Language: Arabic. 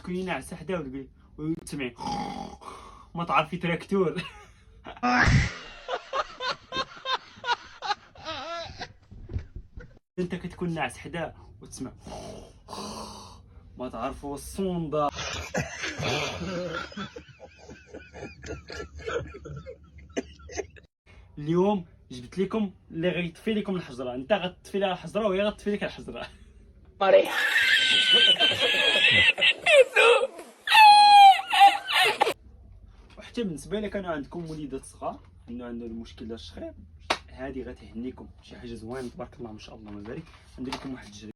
تكوني ناعسه حدا وتسمعي ما تعرفي تراكتور. انت كتكون ناعس حدا وتسمع ما تعرفوا الصوندا. اليوم جبت لكم اللي غيطفي لكم الحجره، انت غتطفي لها الحجره وهي غتطفي لك الحجره. وحتى بالنسبه لك انا عندكم وليدات صغار انه عندهم المشكل ديال الشخير، هذه غتهنيكم شي حاجه زوينه تبارك الله ما شاء الله ما بارك. ندير لكم واحد التجربه.